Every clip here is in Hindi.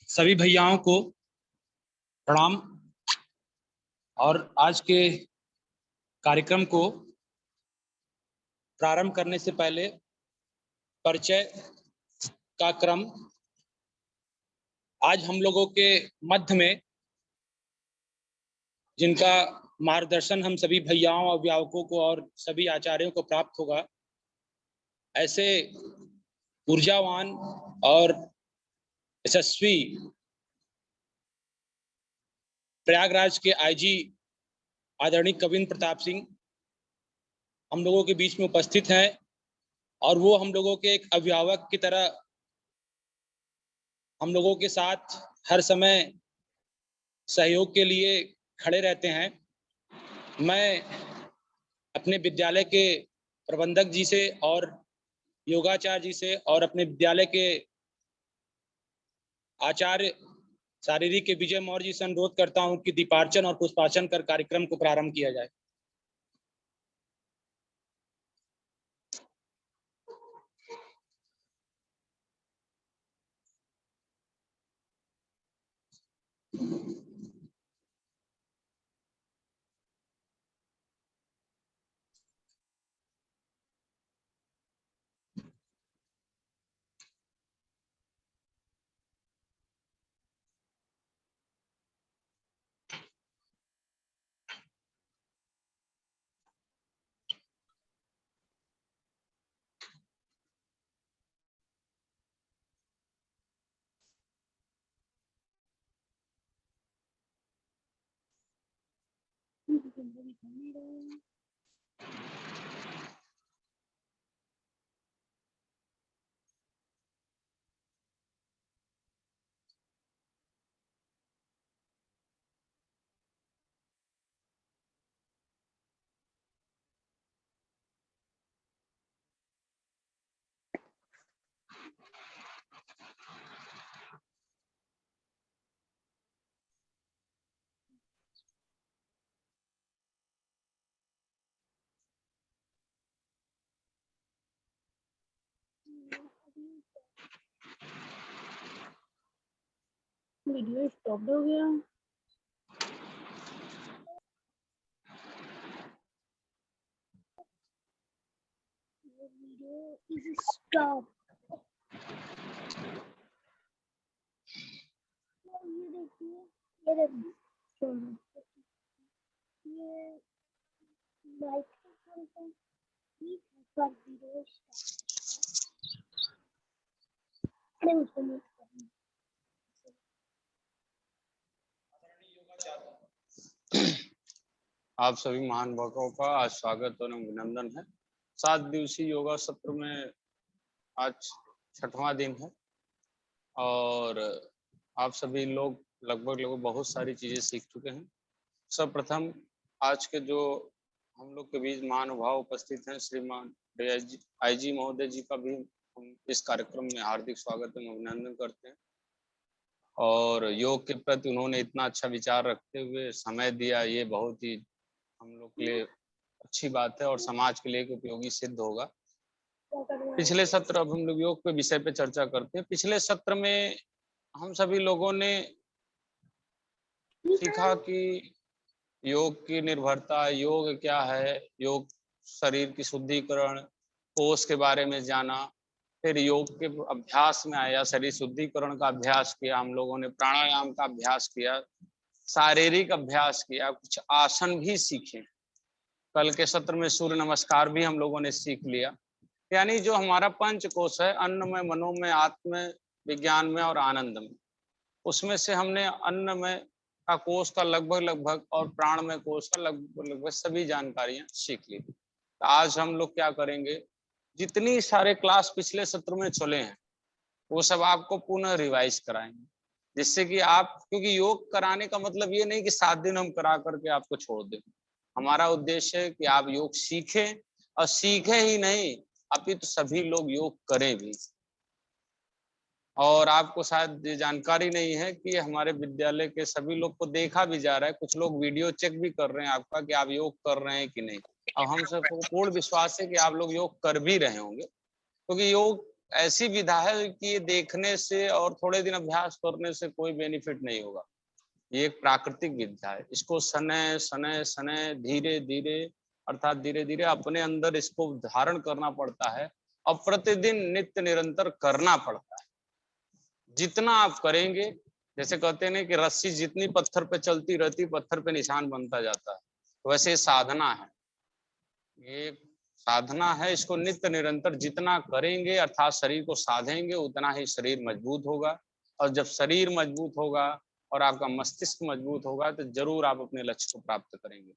सभी भैयाओं को प्रणाम। और आज के कार्यक्रम को प्रारंभ करने से पहले परिचय का क्रम। आज हम लोगों के मध्य में जिनका मार्गदर्शन हम सभी भैयाओं, अभिभावकों को और सभी आचार्यों को प्राप्त होगा, ऐसे ऊर्जावान और यशस्वी प्रयागराज के आईजी आदरणीय कविंद्र प्रताप सिंह हम लोगों के बीच में उपस्थित हैं। और वो हम लोगों के एक अभिभावक की तरह हम लोगों के साथ हर समय सहयोग के लिए खड़े रहते हैं। मैं अपने विद्यालय के प्रबंधक जी से और योगाचार्य जी से और अपने विद्यालय के आचार्य शारीरिक के विजय मौर्य जी से अनुरोध करता हूं कि दीपार्चन और पुष्पार्चन कर कार्यक्रम को प्रारंभ किया जाए। वीडियो स्टॉप हो गया। Video is stop. ये देखिए, ये माइक्रोफोन का पर वीडियो आप सभी महान भक्तों का आज स्वागत और अभिनंदन है। 7 दिवसीय योगा सत्र में आज 6वां दिन है और आप सभी लोग लगभग बहुत सारी चीजें सीख चुके हैं। सर्वप्रथम आज के जो हम लोग के बीच महानुभाव उपस्थित हैं, श्रीमान आईजी महोदय जी का भी हम इस कार्यक्रम में हार्दिक स्वागत एवं अभिनंदन करते हैं। और योग के प्रति उन्होंने इतना अच्छा विचार रखते हुए समय दिया, ये बहुत ही हम लोग के लिए अच्छी बात है और समाज के लिए उपयोगी सिद्ध होगा। पिछले सत्र, अब हम लोग योग के विषय पे चर्चा करते हैं। पिछले सत्र में हम सभी लोगों ने सीखा कि योग की निर्भरता, योग क्या है, योग शरीर की शुद्धिकरण, कोष के बारे में जाना, फिर योग के अभ्यास में आया, शरीर शुद्धिकरण का अभ्यास किया, हम लोगों ने प्राणायाम का अभ्यास किया, शारीरिक अभ्यास किया, कुछ आसन भी सीखे। कल के सत्र में सूर्य नमस्कार भी हम लोगों ने सीख लिया। यानी जो हमारा पंच कोश है, अन्न में, मनो में, आत्म में, विज्ञान में और आनंद में, उसमें से हमने अन्न में का कोश का लगभग और प्राण में कोश का लगभग सभी जानकारियां सीख ली। तो आज हम लोग क्या करेंगे, जितनी सारे क्लास पिछले सत्र में चले हैं वो सब आपको पुनः रिवाइज कराएंगे, जिससे कि आप, क्योंकि योग कराने का मतलब ये नहीं कि 7 दिन हम करा करके आपको छोड़ दें। हमारा उद्देश्य है कि आप योग सीखें, और सीखें ही नहीं अपितु सभी लोग योग करें भी। और आपको शायद ये जानकारी नहीं है कि हमारे विद्यालय के सभी लोग को देखा भी जा रहा है, कुछ लोग वीडियो चेक भी कर रहे हैं आपका कि आप योग कर रहे हैं कि नहीं। अब हम सबको पूर्ण विश्वास है कि आप लोग योग कर भी रहे होंगे, क्योंकि योग ऐसी विधा है कि ये देखने से और थोड़े दिन अभ्यास करने से कोई बेनिफिट नहीं होगा। ये एक प्राकृतिक विद्या है, इसको सनय सनय सनय धीरे धीरे अर्थात धीरे धीरे अपने अंदर इसको धारण करना पड़ता है और प्रतिदिन नित्य निरंतर करना पड़ता है। जितना आप करेंगे, जैसे कहते हैं कि रस्सी जितनी पत्थर पे चलती रहती पत्थर पे निशान बनता जाता है, वैसे साधना है, ये साधना है। इसको नित्य निरंतर जितना करेंगे अर्थात शरीर को साधेंगे उतना ही शरीर मजबूत होगा, और जब शरीर मजबूत होगा और आपका मस्तिष्क मजबूत होगा तो जरूर आप अपने लक्ष्य को प्राप्त करेंगे।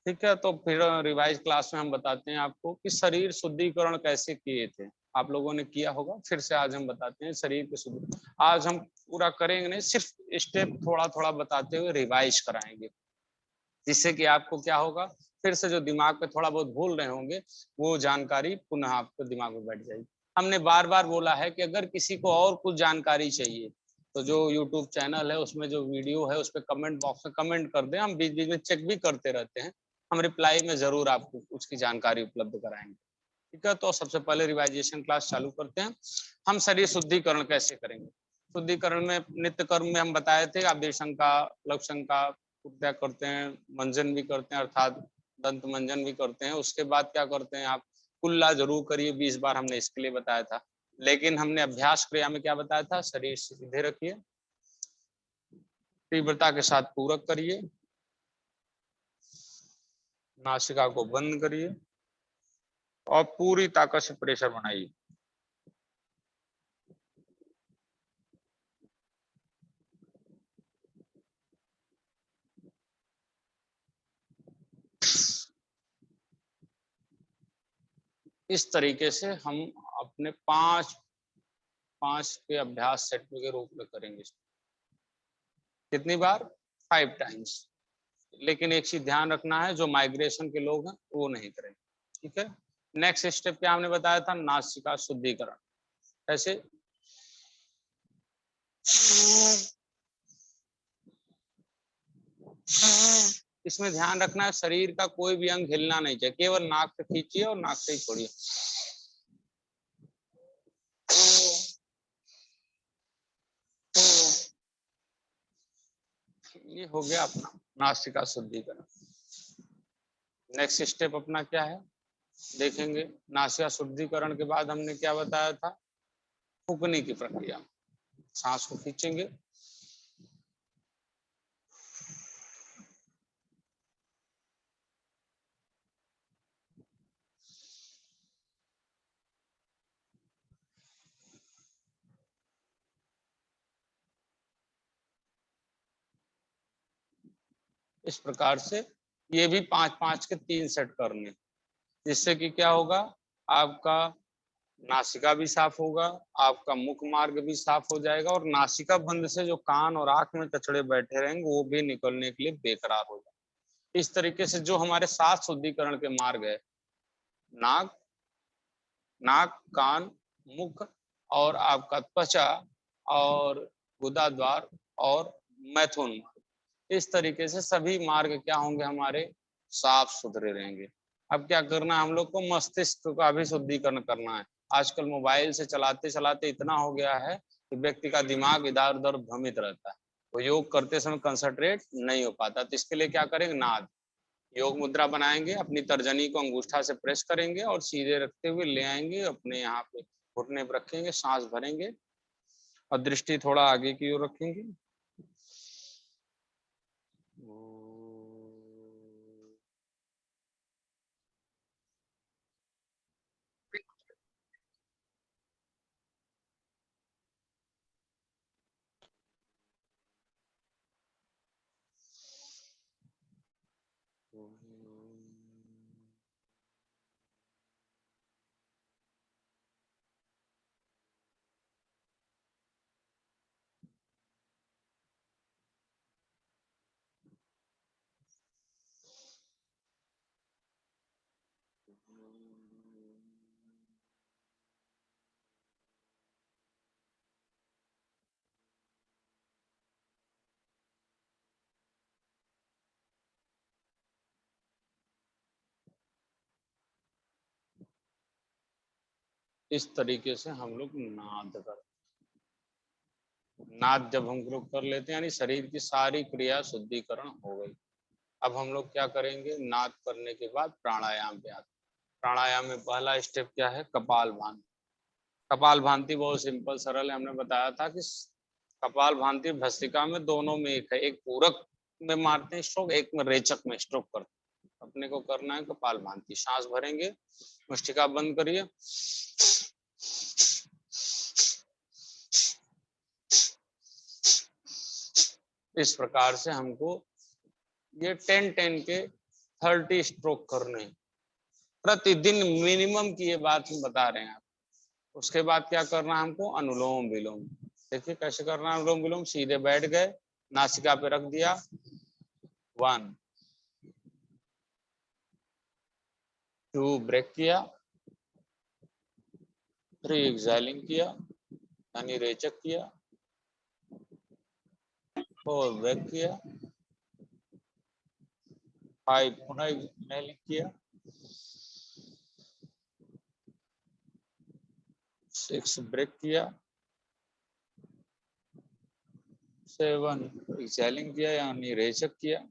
ठीक है, तो फिर रिवाइज क्लास में हम बताते हैं आपको कि शरीर शुद्धिकरण कैसे किए थे। आप लोगों ने किया होगा, फिर से आज हम बताते हैं शरीर के शुद्धि। आज हम पूरा करेंगे नहीं, सिर्फ स्टेप थोड़ा थोड़ा बताते हुए रिवाइज कराएंगे, जिससे कि आपको क्या होगा, फिर से जो दिमाग पे थोड़ा बहुत भूल रहे होंगे वो जानकारी पुनः आपको दिमाग में बैठ जाएगी। हमने बार बार बोला है कि अगर किसी को और कुछ जानकारी चाहिए तो जो YouTube चैनल है उसमें जो वीडियो है उस पर कमेंट बॉक्स में कमेंट कर दें, हम बीच बीच में चेक भी करते रहते हैं, हम रिप्लाई में जरूर आपको उसकी जानकारी उपलब्ध कराएंगे। ठीक है, तो सबसे पहले रिवाइजेशन क्लास चालू करते हैं। हम शरीर शुद्धिकरण कैसे करेंगे। शुद्धिकरण में नित्य कर्म में हम बताए थे, आप शंका लघु शंका क्या करते हैं, मंजन भी करते हैं अर्थात दंत मंजन भी करते हैं। उसके बाद क्या करते हैं, आप कुल्ला जरूर करिए 20 बार, हमने इसके लिए बताया था। लेकिन हमने अभ्यास क्रिया में क्या बताया था, शरीर सीधे रखिए, तीव्रता के साथ पूरक करिए, नासिका को बंद करिए और पूरी ताकत से प्रेशर बनाइए। इस तरीके से हम अपने पांच के अभ्यास सेट के रूप में करेंगे। कितनी बार, 5 टाइम्स। लेकिन एक चीज ध्यान रखना है, जो माइग्रेशन के लोग हैं वो नहीं करेंगे। ठीक है, नेक्स्ट स्टेप क्या हमने बताया था, नासिका शुद्धिकरण। ऐसे इसमें ध्यान रखना है शरीर का कोई भी अंग हिलना नहीं चाहिए, केवल नाक से खींचिए और नाक से ही छोड़िए। ये हो गया अपना नासिका शुद्धिकरण। नेक्स्ट स्टेप अपना क्या है देखेंगे। नासिका शुद्धिकरण के बाद हमने क्या बताया था, फूकने की प्रक्रिया। सांस को खींचेंगे, इस प्रकार से ये भी 5-5 के 3 सेट करने, जिससे कि क्या होगा, आपका नासिका भी साफ होगा, आपका मुख मार्ग भी साफ हो जाएगा, और नासिका बंद से जो कान और आंख में कचड़े बैठे रहेंगे वो भी निकलने के लिए बेकरार हो जाए। इस तरीके से जो हमारे 7 शुद्धिकरण के मार्ग है, नाक नाक कान मुख और आपका त्वचा और गुदा द्वार और मैथुन मार्ग, इस तरीके से सभी मार्ग क्या होंगे, हमारे साफ सुथरे रहेंगे। अब क्या करना है, हम लोग को मस्तिष्क का भी शुद्धिकरण करना है। आजकल मोबाइल से चलाते चलाते इतना हो गया है कि व्यक्ति का दिमाग इधर उधर भ्रमित रहता है, वो योग करते समय कंसंट्रेट नहीं हो पाता। तो इसके लिए क्या करेंगे, नाद योग मुद्रा बनाएंगे, अपनी तर्जनी को अंगूठा से प्रेस करेंगे और सीधे रखते हुए ले आएंगे, अपने यहाँ पे घुटने पर रखेंगे, सांस भरेंगे और दृष्टि थोड़ा आगे की ओर रखेंगे। इस तरीके से हम लोग नाद करते, नाद जब हम लोग कर लेते हैं यानी शरीर की सारी क्रिया शुद्धिकरण हो गई। अब हम लोग क्या करेंगे, नाद करने के बाद प्राणायाम पे आते। प्राणायाम में पहला स्टेप क्या है, कपाल भाती। कपाल भाती बहुत सिंपल सरल है। हमने बताया था कि कपाल भाती भस्त्रिका में दोनों में एक है, एक पूरक में मारते हैं स्ट्रोक, एक में रेचक में स्ट्रोक करते हैं। अपने को करना है कपाल भाती। सांस भरेंगे, मुष्टिका बंद करिए, इस प्रकार से हमको ये 10-10 के 30 स्ट्रोक करने हैं प्रतिदिन मिनिमम की, ये बात हम बता रहे हैं। उसके बाद क्या करना है हमको, अनुलोम विलोम। देखिए कैसे करना है अनुलोम विलोम। सीधे बैठ गए, नासिका पे रख दिया, 1 2 ब्रेक किया, 3 एक्सहेलिंग किया यानी रेचक किया, 4 ब्रेक किया, 5 पुनः एक्सहेलिंग किया, 6 ब्रेक किया, 7 एक्सहेलिंग किया यानी रेचक किया।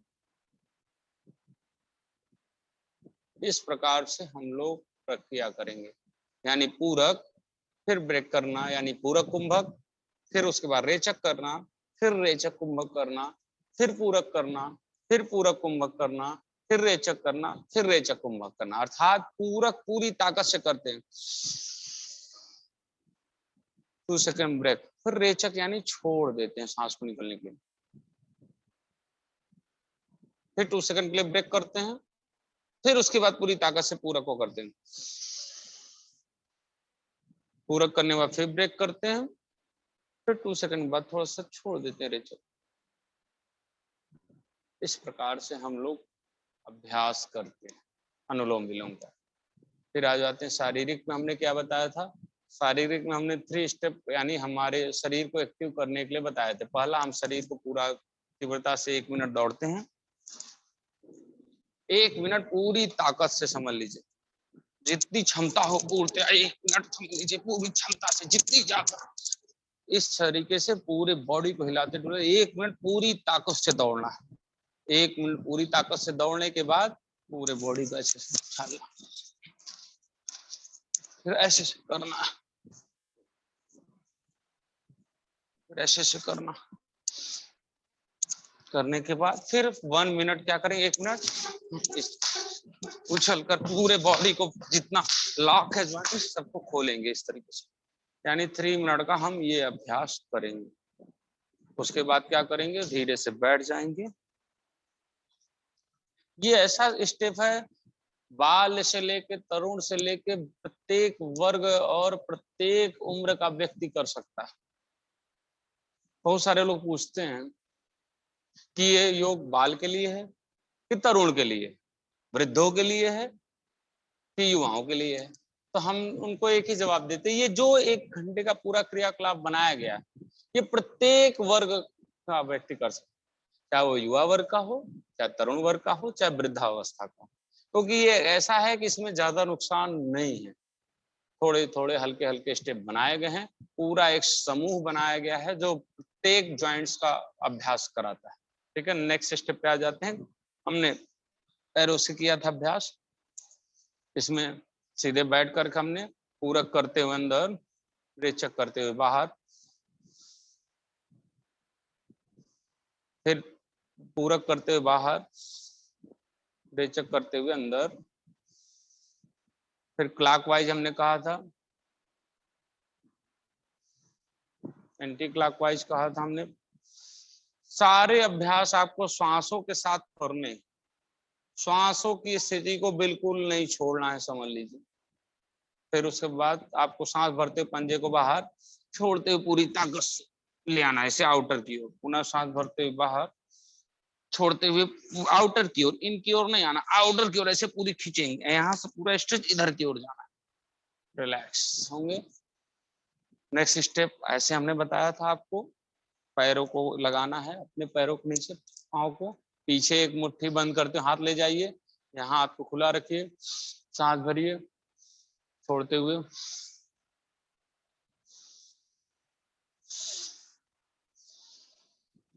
इस प्रकार से हम लोग प्रक्रिया करेंगे, यानी पूरक, फिर ब्रेक करना यानी पूरक कुंभक, फिर उसके बाद रेचक करना, फिर रेचक कुंभक करना, फिर पूरक करना, फिर पूरक कुंभक करना, फिर रेचक करना, फिर रेचक कुंभक करना। अर्थात पूरक पूरी ताकत से करते हैं, 2 सेकंड ब्रेक, फिर रेचक यानी छोड़ देते हैं सांस को निकलने के लिए, फिर 2 सेकंड के लिए ब्रेक करते हैं, फिर उसके बाद पूरी ताकत से पूरक को करते हैं, पूरक करने के बाद फिर ब्रेक करते हैं, फिर 2 सेकंड बाद थोड़ा सा छोड़ देते हैं रेचक। इस प्रकार से हम लोग अभ्यास करते हैं अनुलोम विलोम का। फिर आ जाते हैं शारीरिक में। हमने क्या बताया था, शारीरिक में हमने 3 स्टेप यानी हमारे शरीर को एक्टिव करने के लिए बताए थे। पहला, हम शरीर को पूरा तीव्रता से 1 मिनट दौड़ते हैं, 1 मिनट पूरी ताकत से, समझ लीजिए जितनी क्षमता हो पूर्ति 1 मिनट समझ लीजिए पूरी क्षमता से, जितनी ज्यादा इस तरीके से पूरे बॉडी को हिलाते हुए 1 मिनट पूरी ताकत से दौड़ना है। 1 मिनट पूरी ताकत से दौड़ने के बाद पूरे बॉडी को ऐसे उछालना, फिर ऐसे से करना, फिर ऐसे से करना। करने के बाद फिर 1 मिनट क्या करें, 1 मिनट उछल कर पूरे बॉडी को जितना लॉक है ज्वाइंट सबको खोलेंगे इस तरीके से, यानी 3 मिनट का हम ये अभ्यास करेंगे। उसके बाद क्या करेंगे, धीरे से बैठ जाएंगे। ये ऐसा स्टेप है, बाल से लेके तरुण से लेके प्रत्येक वर्ग और प्रत्येक उम्र का व्यक्ति कर सकता है। बहुत सारे लोग पूछते हैं कि ये योग बाल के लिए है कि तरुण के लिए, वृद्धों के लिए है कि युवाओं के लिए है। तो हम उनको एक ही जवाब देते हैं, ये जो 1 घंटे का पूरा क्रियाकलाप बनाया गया ये प्रत्येक वर्ग का व्यक्ति कर सकता है, चाहे वो युवा वर्ग का हो, चाहे तरुण वर्ग का हो, चाहे वृद्धावस्था का हो, क्योंकि ये ऐसा है कि इसमें ज्यादा नुकसान नहीं है। थोड़े थोड़े हल्के हल्के स्टेप बनाए गए हैं, पूरा एक समूह बनाया गया है जो प्रत्येक जॉइंट्स का अभ्यास कराता है। ठीक है, नेक्स्ट स्टेप पे आ जाते हैं। हमने पैरों से किया था अभ्यास, इसमें सीधे बैठ कर हमने पूरक करते हुए अंदर, रेचक करते हुए बाहर, फिर पूरक करते हुए बाहर, रेचक करते हुए अंदर, फिर क्लॉकवाइज हमने कहा था, एंटी क्लॉकवाइज कहा था हमने। सारे अभ्यास आपको श्वासों के साथ करने, श्वासों की स्थिति को बिल्कुल नहीं छोड़ना है, समझ लीजिए। फिर उसके बाद आपको सांस भरते हुए पंजे को बाहर, छोड़ते हुए पूरी ताकत से ले आना है ऐसे आउटर की ओर। पुनः सांस भरते हुए बाहर, छोड़ते हुए आउटर की ओर, इन की ओर नहीं आना, आउटर की ओर ऐसे पूरी खींचेंगे, यहाँ से पूरा स्ट्रेच इधर की ओर जाना है। रिलैक्स होंगे। नेक्स्ट स्टेप ऐसे हमने बताया था आपको, पैरों को लगाना है अपने पैरों के नीचे, पाँव को पीछे एक मुट्ठी बंद करते हाथ ले जाइए, यहाँ हाथ को खुला रखिए, सांस भरिए, छोड़ते हुए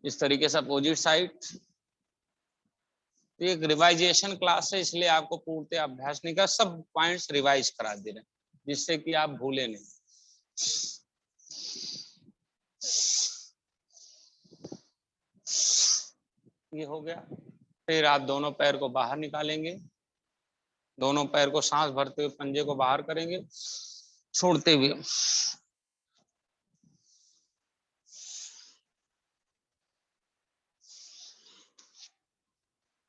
इस तरीके से अपोजिट साइड। एक रिवाइजेशन क्लास है, इसलिए आपको पूर्णतः अभ्यास नहीं कर, सब पॉइंट्स रिवाइज करा दे रहे हैं जिससे कि आप भूले नहीं। ये हो गया। फिर आप दोनों पैर को बाहर निकालेंगे, दोनों पैर को सांस भरते हुए पंजे को बाहर करेंगे, छोड़ते हुए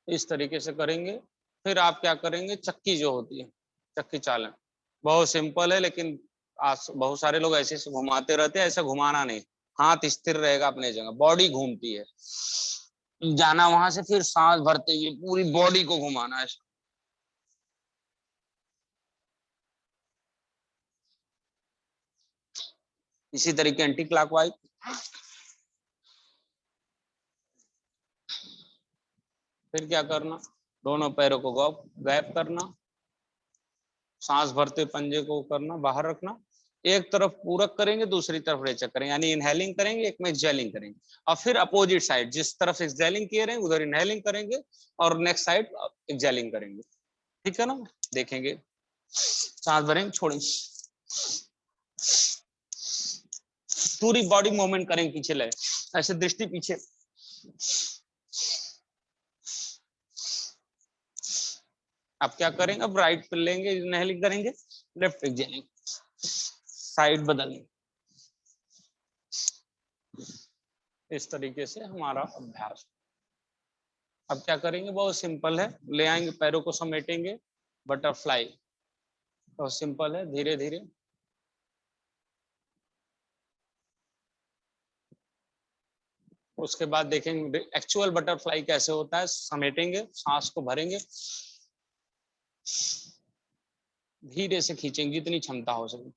इस तरीके से करेंगे। फिर आप क्या करेंगे, चक्की जो होती है, चक्की चालन, बहुत सिंपल है, लेकिन बहुत सारे लोग ऐसे से घुमाते रहते हैं। ऐसा घुमाना नहीं, हाथ स्थिर रहेगा अपने जगह, बॉडी घूमती है, जाना वहां से, फिर सांस भरते हुए पूरी बॉडी को घुमाना है। इसी तरीके एंटी क्लॉकवाइज। फिर क्या करना, दोनों पैरों को गैप करना, सांस भरते पंजे को करना, बाहर रखना, एक तरफ पूरक करेंगे, दूसरी तरफ रेचक करेंगे, यानी इनहेलिंग करेंगे, एक में एक्सहेलिंग करेंगे, और फिर अपोजिट साइड जिस तरफ से एक्सहेलिंग किए रहे उधर इनहेलिंग करेंगे, और नेक्स्ट साइड एक्सहेलिंग करेंगे। ठीक है ना, देखेंगे, सांस भरेंगे, छोड़ेंगे, पूरी बॉडी मूवमेंट करेंगे, पीछे ले ऐसे, दृष्टि पीछे। अब क्या करेंगे, अब राइट पे लेंगे, इनहेलिंग करेंगे, लेफ्ट एक्सहेलिंग, साइड बदलेंगे। इस तरीके से हमारा अभ्यास। अब क्या करेंगे, बहुत सिंपल है, ले आएंगे, पैरों को समेटेंगे, बटरफ्लाई, बहुत सिंपल है, धीरे धीरे उसके बाद देखेंगे एक्चुअल बटरफ्लाई कैसे होता है। समेटेंगे, सांस को भरेंगे, धीरे से खींचेंगे जितनी क्षमता हो सके,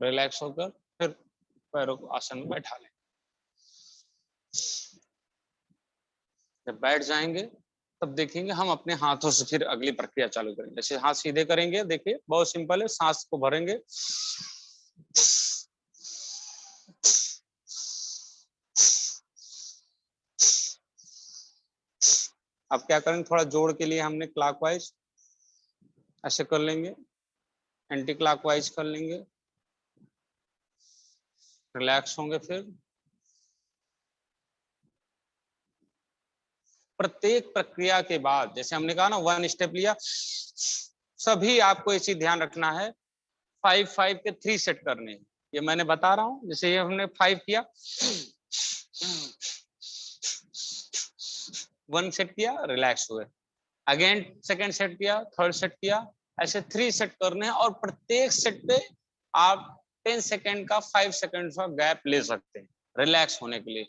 रिलैक्स होकर फिर पैरों को आसन में बैठा लें। जब बैठ जाएंगे तब देखेंगे हम अपने हाथों से फिर अगली प्रक्रिया चालू करेंगे। जैसे हाथ सीधे करेंगे, देखिए बहुत सिंपल है, सांस को भरेंगे, अब क्या करेंगे, थोड़ा जोड़ के लिए हमने क्लॉकवाइज ऐसे कर लेंगे, एंटी क्लॉकवाइज कर लेंगे, रिलैक्स होंगे। फिर प्रत्येक प्रक्रिया के बाद, जैसे हमने कहा ना, 1 स्टेप लिया, सभी आपको ये चीज ध्यान रखना है, 5-5 के 3 सेट करने हैं। ये मैंने बता रहा हूं, जैसे ये हमने 5 किया, 1 सेट किया, रिलैक्स हुए, अगेन सेकंड सेट किया, थर्ड सेट किया, ऐसे 3 सेट करने हैं। और प्रत्येक सेट पे आप 10 सेकंड का 5 सेकंड का गैप ले सकते हैं रिलैक्स होने के लिए।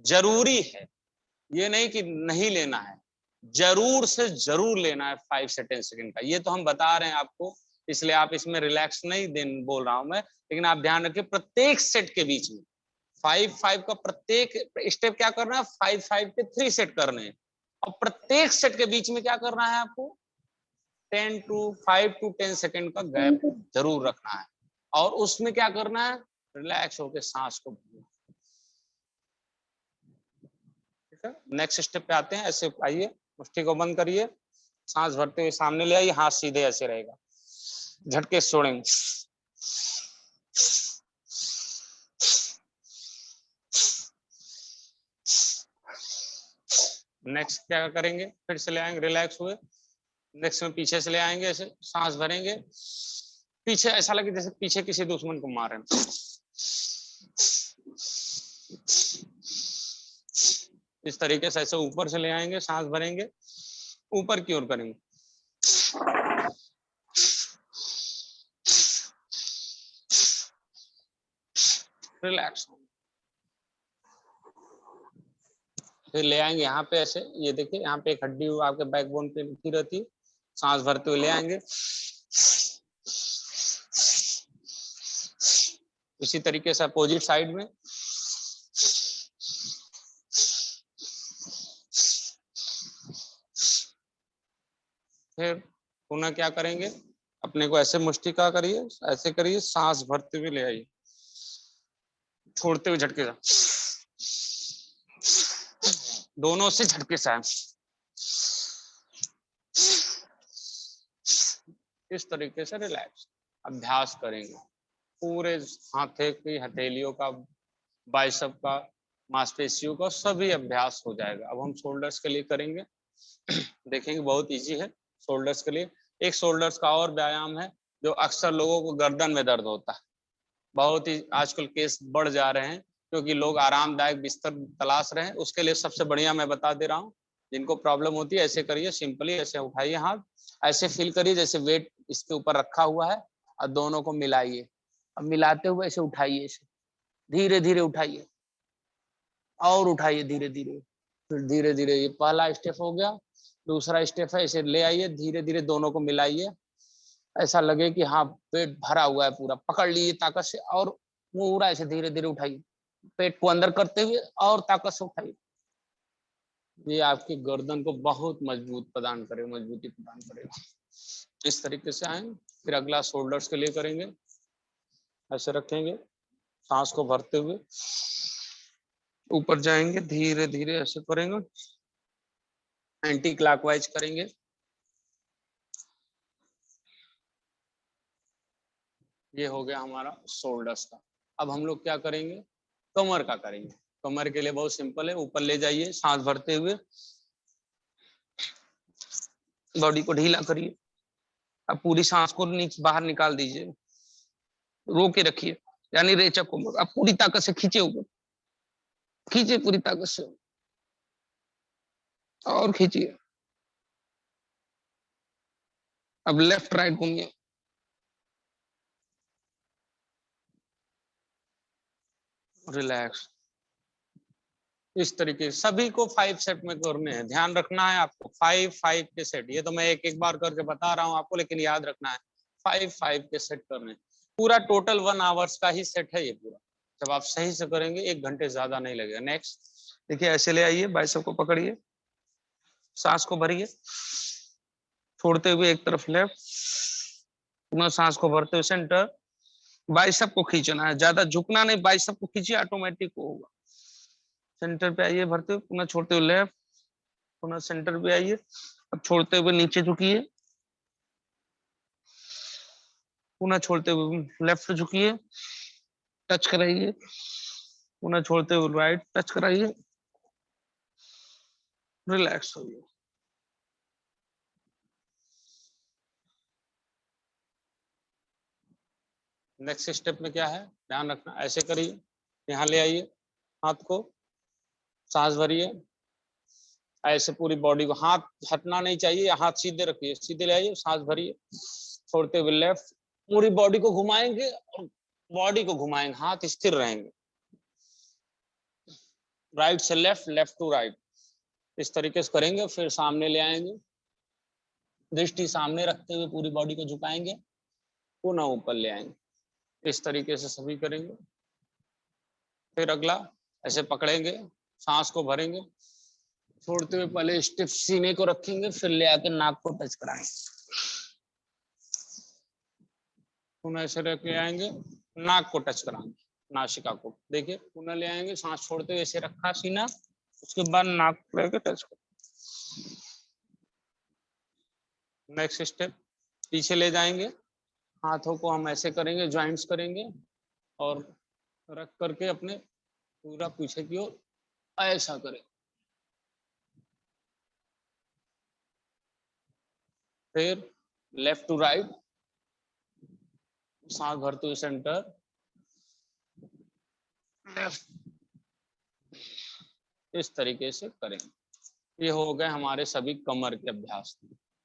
जरूरी है, ये नहीं कि नहीं लेना है, जरूर से जरूर लेना है 5 से 10 सेकंड का। ये तो हम बता रहे हैं आपको, इसलिए आप इसमें रिलैक्स नहीं बोल रहा हूं मैं, लेकिन आप ध्यान रखिए प्रत्येक सेट के बीच में 5-5 का प्रत्येक स्टेप क्या करना है, 5-5 के 3 सेट करने हैं। और प्रत्येक सेट के बीच में क्या करना है आपको, 5 to 10 सेकंड का गैप जरूर रखना है। और उसमें क्या करना है, रिलैक्स होकर सांस को भरना। नेक्स्ट स्टेप पे आते हैं, ऐसे आइए, मुट्ठी को बंद करिए, सांस भरते हुए सामने ले आइए, हाथ सीधे ऐसे रहेगा, झटके छोड़ेंगे, नेक्स्ट क्या करेंगे, फिर से ले आएंगे, रिलैक्स हुए, नेक्स्ट में पीछे से ले आएंगे, ऐसे सांस भरेंगे, पीछे ऐसा लगे जैसे पीछे किसी दुश्मन को मार रहे हैं, इस तरीके से ऐसे ऊपर से ले आएंगे, सांस भरेंगे, ऊपर की ओर करेंगे। रिलैक्स। फिर ले आएंगे यहाँ पे ऐसे, ये देखिए यहाँ पे एक हड्डी आपके बैकबोन पे लिखी रहती है, सांस भरते हुए ले आएंगे। इसी तरीके से अपोजिट साइड में। फिर पुनः क्या करेंगे, अपने को ऐसे मुष्टि का करिए, ऐसे करिए, सांस भरते हुए ले आइए, छोड़ते हुए झटके से, दोनों से झटके से। इस तरीके से रिलैक्स अभ्यास करेंगे, पूरे हाथे की हथेलियों का, बाइसेप का, मांसपेशियों का सभी अभ्यास हो जाएगा। अब हम शोल्डर्स के लिए करेंगे। देखेंगे बहुत इजी है शोल्डर्स के लिए। एक शोल्डर्स का और व्यायाम है जो अक्सर लोगों को गर्दन में दर्द होता है, बहुत ही आजकल केस बढ़ जा रहे हैं क्योंकि लोग आरामदायक बिस्तर तलाश रहे हैं। उसके लिए सबसे बढ़िया मैं बता दे रहा हूँ, जिनको प्रॉब्लम होती है ऐसे करिए, सिंपली ऐसे उठाइए हाथ, ऐसे फील करिए जैसे वेट इसके ऊपर रखा हुआ है और दोनों को मिलाइए। अब मिलाते हुए ऐसे उठाइए, ऐसे धीरे धीरे उठाइए और उठाइए धीरे धीरे, फिर धीरे धीरे। ये पहला स्टेप हो गया। दूसरा स्टेप है, इसे ले आइए धीरे धीरे, दोनों को मिलाइए, ऐसा लगे कि हाँ पेट भरा हुआ है पूरा, पकड़ लीजिए ताकत से और पूरा ऐसे धीरे धीरे उठाइए, पेट को अंदर करते हुए और ताकत से उठाइए। ये आपकी गर्दन को बहुत मजबूती प्रदान करेगा। इस तरीके से आएंगे। फिर अगला शोल्डर्स के लिए करेंगे, ऐसे रखेंगे, सांस को भरते हुए ऊपर जाएंगे, धीरे धीरे ऐसे करेंगे, एंटी क्लॉकवाइज करेंगे। ये हो गया हमारा शोल्डर्स का। अब हम लोग क्या करेंगे, कमर का करेंगे। कमर के लिए बहुत सिंपल है, ऊपर ले जाइए सांस भरते हुए, बॉडी को ढीला करिए। अब पूरी सांस को बाहर निकाल दीजिए, रोके रखिए, यानी रेचक को अब पूरी ताकत से खींचे ऊपर, खींचे पूरी ताकत से और खींचिए। अब लेफ्ट राइट घूमिए, रिलैक्स। इस तरीके सभी को 5 सेट में करने हैं, ध्यान रखना है आपको, 5 के सेट। ये तो मैं एक एक बार करके बता रहा हूँ आपको, लेकिन याद रखना है 5 के सेट करने हैं। पूरा टोटल 1 आवर्स का ही सेट है ये पूरा। जब आप सही से करेंगे 1 घंटे ज्यादा नहीं लगेगा। नेक्स्ट देखिए, ऐसे ले आइए, बाइसेप को पकड़िए, सांस को भरिए, छोड़ते हुए एक तरफ लेफ्ट, पुनः सांस को भरते हुए सेंटर। बाइसेप को खींचना है, ज्यादा झुकना नहीं, बाइसेप को खींचिए, ऑटोमेटिक होगा। सेंटर पे आइए, भरते हुए पुनः छोड़ते हुए लेफ्ट, पुनः सेंटर पे आइए। अब छोड़ते हुए नीचे झुकिए, पुनः छोड़ते हुए लेफ्ट झुकिए, टच कराइए, पुनः छोड़ते हुए राइट टच कराइए, रिलैक्स होइए। नेक्स्ट स्टेप में क्या है, ध्यान रखना, ऐसे करिए, यहाँ ले आइए हाथ को, सांस भरिए, ऐसे पूरी बॉडी को, हाथ हटना नहीं चाहिए, हाथ सीधे रखिए, सीधे ले आइए, सांस भरिए, छोड़ते हुए लेफ्ट, पूरी बॉडी को घुमाएंगे और बॉडी को घुमाएंगे, हाथ स्थिर रहेंगे, राइट से लेफ्ट, लेफ्ट टू राइट, इस तरीके से करेंगे। फिर सामने ले आएंगे, दृष्टि सामने रखते हुए पूरी बॉडी को झुकाएंगे, पुनः ऊपर ले आएंगे, इस तरीके से सभी करेंगे। फिर अगला ऐसे पकड़ेंगे, सांस को भरेंगे, छोड़ते हुए पहले स्टिफ सीने को रखेंगे, फिर ले आके नाक को टच कराएंगे, पुनः ऐसे रख ले आएंगे, नाक को टच कराएंगे, नासिका को देखिए, पुनः ले आएंगे, सांस छोड़ते हुए ऐसे रखा सीना, उसके बाद नाक लेके टच कर। नेक्स्ट स्टेप, पीछे ले जाएंगे, हाथों को हम ऐसे करेंगे, ज्वाइंट्स करेंगे और रख करके अपने पूरा पीछे की ओर ऐसा करें। फिर लेफ्ट टू राइट, सांस भरते हुए सेंटर, लेफ्ट इस तरीके से करेंगे। ये हो गए हमारे सभी कमर के अभ्यास।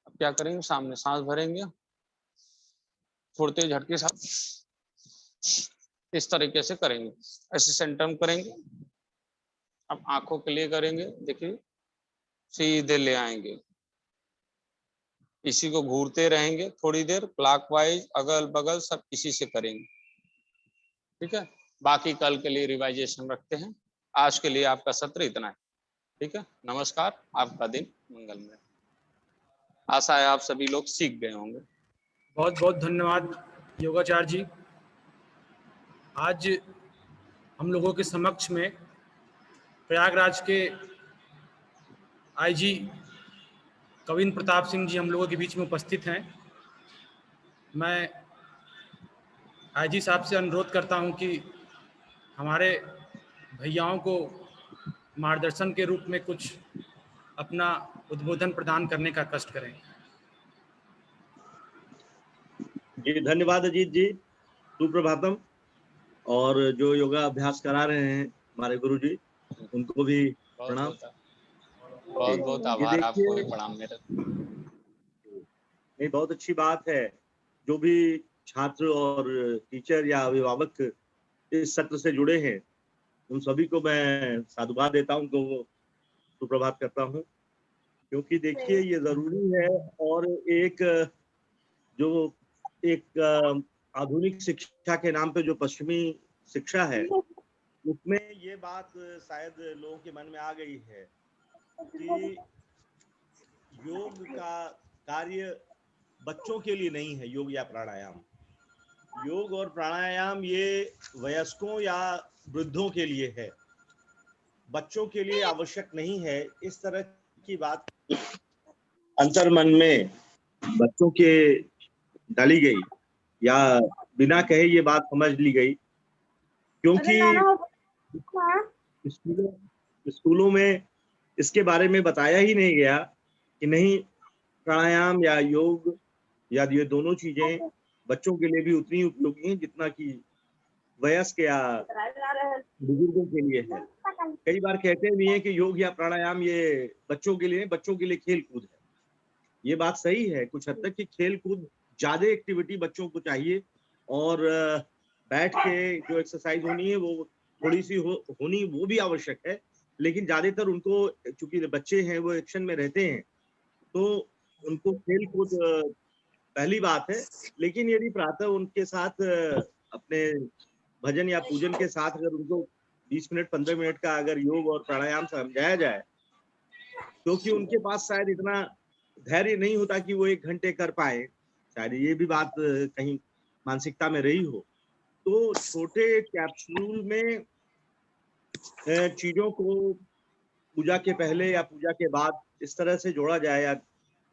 अब क्या करेंगे, सामने सांस भरेंगे, छोड़ते झटके साथ इस तरीके से करेंगे, ऐसे सेंटर में करेंगे। अब आंखों के लिए करेंगे, देखिए सीधे ले आएंगे, इसी को घूरते रहेंगे थोड़ी देर, क्लॉकवाइज अगल बगल सब इसी से करेंगे। ठीक है, बाकी कल के लिए रिवाइजेशन रखते हैं। आज के लिए आपका सत्र इतना है। ठीक है, नमस्कार, आपका दिन मंगलमय। आशा है आप सभी लोग सीख गए होंगे। बहुत बहुत धन्यवाद योगाचार्य जी। आज हम लोगों के समक्ष में प्रयागराज के आईजी कविंद्र प्रताप सिंह जी हम लोगों के बीच में उपस्थित हैं। मैं आईजी साहब से अनुरोध करता हूं कि हमारे भैयाओं को मार्गदर्शन के रूप में कुछ अपना उद्बोधन प्रदान करने का कष्ट करें। जी धन्यवाद अजीत जी, सुप्रभातम। और जो योगा अभ्यास करा रहे हैं हमारे गुरु जी, उनको भी प्रणाम। बहुत बहुत आभार, आपको भी प्रणाम मेरे। नहीं, बहुत अच्छी बात है। जो भी छात्र और टीचर या अभिभावक इस सत्र से जुड़े हैं, उन सभी को मैं साधुवाद देता हूं, उनको सुप्रभात करता हूं, क्योंकि देखिए ये जरूरी है। और एक आधुनिक शिक्षा के नाम पे जो पश्चिमी शिक्षा है, उसमें ये बात शायद लोगों के मन में आ गई है कि योग का कार्य बच्चों के लिए नहीं है। योग या प्राणायाम, योग और प्राणायाम ये वयस्कों या वृद्धों के लिए है, बच्चों के लिए आवश्यक नहीं है। इस तरह की बात अंतर्मन में बच्चों के डाली गई या बिना कहे ये बात समझ ली गई, क्योंकि स्कूलों में इसके बारे में बताया ही नहीं गया कि नहीं, प्राणायाम या योग या ये दोनों चीजें बच्चों के लिए भी उतनी उपयोगी हैं जितना कि वयस्क या बुजुर्गों के लिए है। कई बार कहते भी हैं कि योग या प्राणायाम ये बच्चों के लिए, बच्चों के लिए खेल कूद है। ये बात सही है कुछ हद तक कि खेल कूद ज्यादा एक्टिविटी बच्चों को चाहिए, और बैठ के जो एक्सरसाइज होनी है वो थोड़ी सी होनी वो भी आवश्यक है, लेकिन ज्यादातर उनको, चूंकि बच्चे हैं वो एक्शन में रहते हैं, तो उनको खेल कूद पहली बात है। लेकिन यदि प्रातः उनके साथ अपने भजन या पूजन के साथ अगर उनको 20 मिनट 15 मिनट का अगर योग और प्राणायाम समझाया जाए, क्योंकि उनके पास शायद इतना धैर्य नहीं होता कि वो 1 घंटे कर पाए, शायद ये भी बात कहीं मानसिकता में रही हो, तो छोटे कैप्सूल में चीजों को पूजा के पहले या पूजा के बाद इस तरह से जोड़ा जाए, या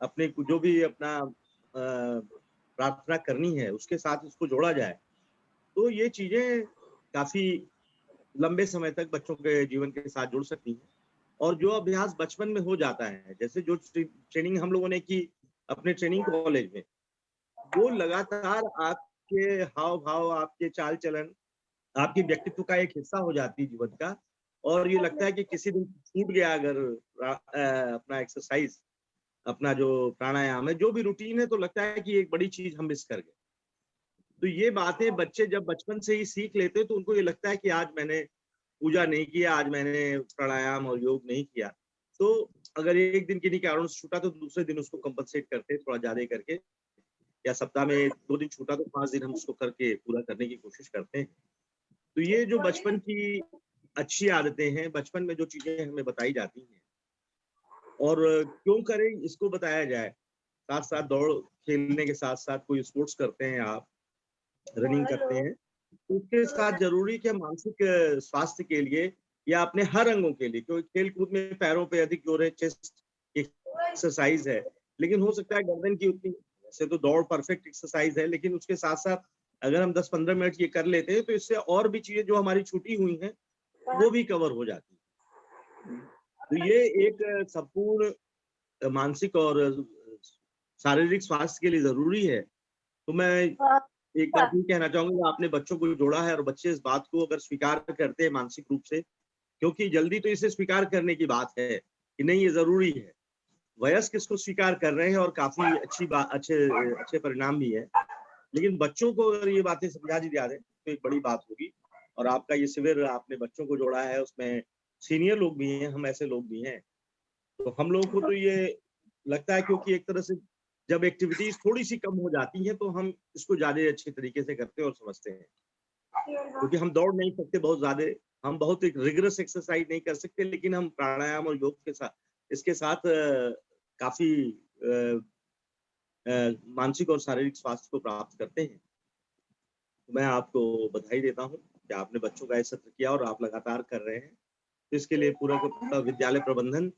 अपने जो भी अपना प्रार्थना करनी है उसके साथ इसको जोड़ा जाए, तो ये चीजें काफी लंबे समय तक बच्चों के जीवन के साथ जुड़ सकती हैं। और जो अभ्यास बचपन में हो जाता है, जैसे जो ट्रेनिंग हम लोगों ने की अपने ट्रेनिंग कॉलेज में, वो लगातार आपके हाव भाव, आपके चाल चलन, आपके व्यक्तित्व का एक हिस्सा हो जाती है जीवन का। और ये लगता है कि किसी दिन छूट गया अगर अपना एक्सरसाइज, अपना जो प्राणायाम है, जो भी रूटीन है, तो लगता है कि एक बड़ी चीज हम मिस कर गए। तो ये बातें बच्चे जब बचपन से ही सीख लेते हैं तो उनको ये लगता है कि आज मैंने पूजा नहीं किया, आज मैंने प्राणायाम और योग नहीं किया, तो अगर एक दिन किन्हीं कारण से छूटा तो दूसरे दिन उसको कंपनसेट करते हैं थोड़ा ज्यादा करके, या सप्ताह में 2 दिन छूटा तो 5 दिन हम उसको करके पूरा करने की कोशिश करते हैं। तो ये जो बचपन की अच्छी आदतें हैं, बचपन में जो चीजें हमें बताई जाती हैं और क्यों करें इसको बताया जाए। साथ साथ दौड़ खेलने के साथ साथ कोई स्पोर्ट्स करते हैं, आप रनिंग करते हैं, तो उसके साथ जरूरी कि मानसिक स्वास्थ्य के लिए या अपने हर अंगों के लिए, क्योंकि खेल कूद में पैरों पे अधिक जोर है, चेस्ट एक्सरसाइज है, लेकिन हो सकता है गर्दन की उतनी, वैसे तो दौड़ परफेक्ट एक्सरसाइज है, लेकिन उसके साथ साथ अगर हम 10-15 मिनट ये कर लेते हैं तो इससे और भी चीजें जो हमारी छूटी हुई हैं वो भी कवर हो जाती है। तो ये एक संपूर्ण मानसिक और शारीरिक स्वास्थ्य के लिए जरूरी है। तो मैं एक बात ये कहना चाहूंगा, आपने बच्चों को जोड़ा है और बच्चे इस बात को अगर स्वीकार करते हैं मानसिक रूप से क्योंकि जल्दी तो इसे स्वीकार करने की बात है कि नहीं ये जरूरी है। वयस्क इसको स्वीकार कर रहे हैं और काफी अच्छी बात, अच्छे परिणाम भी है। लेकिन बच्चों को अगर ये बातें समझा दी जा रही तो एक बड़ी बात होगी। और आपका ये शिविर आपने बच्चों को जोड़ा है, उसमें सीनियर लोग भी हैं, हम ऐसे लोग भी हैं। तो हम लोगों को तो ये लगता है क्योंकि एक तरह से जब एक्टिविटीज थोड़ी सी कम हो जाती हैं तो हम इसको ज्यादा अच्छे तरीके से करते हैं और समझते हैं। क्योंकि हम दौड़ नहीं सकते बहुत ज्यादा, हम बहुत एक रिगरस एक्सरसाइज नहीं कर सकते, लेकिन हम प्राणायाम और योग के साथ इसके साथ काफी मानसिक और शारीरिक स्वास्थ्य को प्राप्त करते हैं। मैं आपको बधाई देता हूँ कि आपने बच्चों का ये सत्र किया और आप लगातार कर रहे हैं। तो इसके लिए पूरा का पूरा विद्यालय प्रबंधन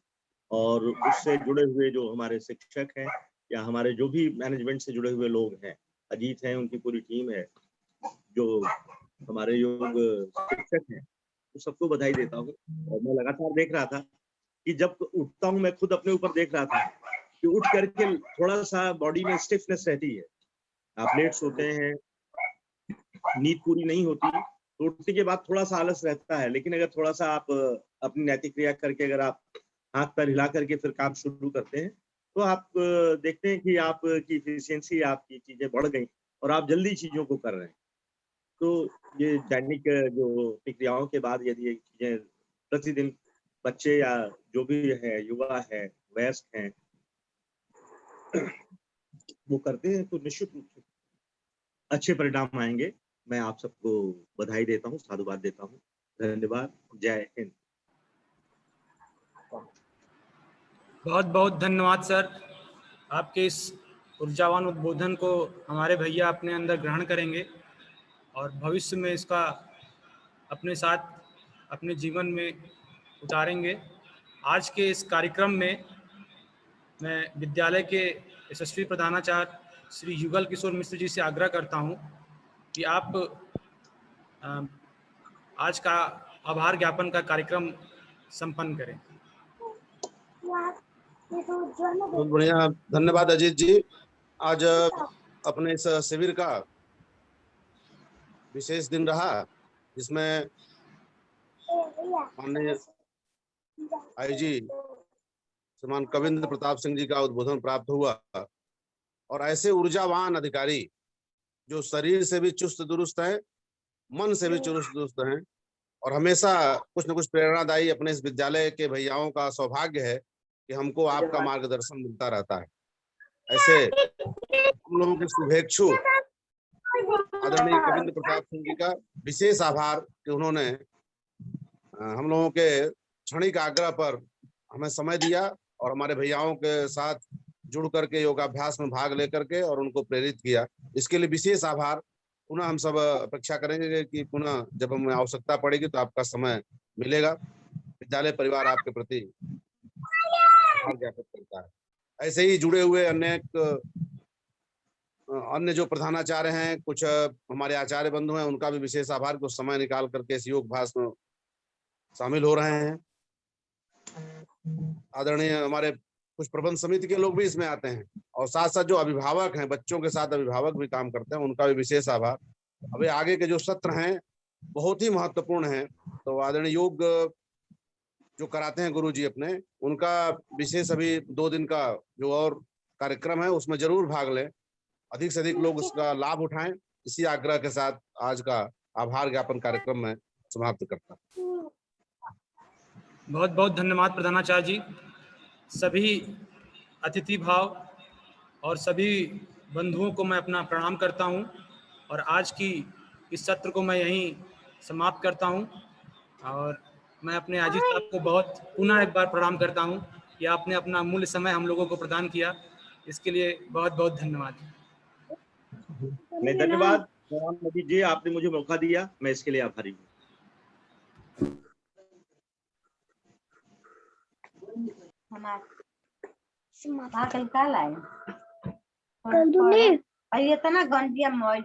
और उससे जुड़े हुए जो हमारे शिक्षक हैं या हमारे जो भी मैनेजमेंट से जुड़े हुए लोग हैं, अजीत हैं, उनकी पूरी टीम है, जो हमारे योग शिक्षक हैं, तो सबको बधाई देता हूँ। और मैं लगातार देख रहा था कि जब उठता हूँ मैं खुद अपने ऊपर देख रहा था कि उठ करके थोड़ा सा बॉडी में स्टिफनेस रहती है। आप लेट सोते हैं, नींद पूरी नहीं होती, तो उठने के बाद थोड़ा सा आलस रहता है। लेकिन अगर थोड़ा सा आप अपनी नैतिक क्रिया करके अगर आप हाथ पैर हिला करके फिर काम शुरू करते हैं तो आप देखते हैं कि आपकी इफिशियंसी, आपकी चीजें बढ़ गई और आप जल्दी चीजों को कर रहे हैं। तो ये दैनिक जो प्रक्रियाओं के बाद यदि ये चीजें प्रतिदिन बच्चे या जो भी है, युवा है, वयस्क हैं, वो करते हैं तो निश्चित रूप से अच्छे परिणाम आएंगे। मैं आप सबको बधाई देता हूँ, साधुवाद देता हूँ। धन्यवाद। जय हिंद। बहुत बहुत धन्यवाद सर। आपके इस ऊर्जावान उद्बोधन को हमारे भैया अपने अंदर ग्रहण करेंगे और भविष्य में इसका अपने साथ अपने जीवन में उतारेंगे। आज के इस कार्यक्रम में मैं विद्यालय के यशस्वी प्रधानाचार्य श्री युगल किशोर मिश्र जी से आग्रह करता हूं कि आप आज का आभार ज्ञापन का कार्यक्रम संपन्न करें। बहुत बढ़िया, धन्यवाद अजीत जी। आज अपने इस शिविर का विशेष दिन रहा जिसमें माननीय आईजी श्रीमान कविंद्र प्रताप सिंह जी का उद्बोधन प्राप्त हुआ और ऐसे ऊर्जावान अधिकारी जो शरीर से भी चुस्त दुरुस्त हैं, मन से भी चुस्त दुरुस्त हैं और हमेशा कुछ न कुछ प्रेरणादायी अपने इस विद्यालय के भैयाओं का सौभाग्य है कि हमको आपका मार्गदर्शन मिलता रहता है। ऐसे हम लोगों के शुभेच्छु आदरणीय कविंद्र प्रताप सिंह जी का विशेष आभार कि उन्होंने हम लोगों के क्षणिक आग्रह पर हमें समय दिया और हमारे भैयाओं के साथ जुड़ करके योगाभ्यास में भाग लेकर के और उनको प्रेरित किया। इसके लिए विशेष आभार। पुनः हम सब अपेक्षा करेंगे कि पुनः जब हमें आवश्यकता पड़ेगी तो आपका समय मिलेगा। विद्यालय परिवार आपके प्रति आभार ज्ञापित करता है। ऐसे ही जुड़े हुए अन्य जो प्रधानाचार्य हैं, कुछ हमारे आचार्य बंधु हैं, उनका भी विशेष आभार को समय निकाल करके इस योगाभ्यास में शामिल हो रहे हैं। आदरणीय हमारे कुछ प्रबंध समिति के लोग भी इसमें आते हैं और साथ साथ जो अभिभावक हैं, बच्चों के साथ अभिभावक भी काम करते हैं, उनका भी विशेष आभार। अभी आगे के जो सत्र हैं बहुत ही महत्वपूर्ण हैं, तो आदरणीय योग जो कराते हैं गुरु जी अपने, उनका विशेष अभी 2 दिन का जो और कार्यक्रम है उसमें जरूर भाग लें, अधिक से अधिक लोग उसका लाभ उठाएं। इसी आग्रह के साथ आज का आभार ज्ञापन कार्यक्रम में समाप्त करता हूं। बहुत बहुत धन्यवाद प्रधानाचार्य जी। सभी अतिथि भाव और सभी बंधुओं को मैं अपना प्रणाम करता हूं और आज की इस सत्र को मैं यहीं समाप्त करता हूं और मैं अपने अजीत साहब को बहुत पुनः एक बार प्रणाम करता हूं कि आपने अपना अमूल्य समय हम लोगों को प्रदान किया। इसके लिए बहुत बहुत धन्यवाद। नहीं, धन्यवाद मोदी जी, आपने मुझे मौका दिया, मैं इसके लिए आभारी हूँ। कल इतना गंदिया मोबाइल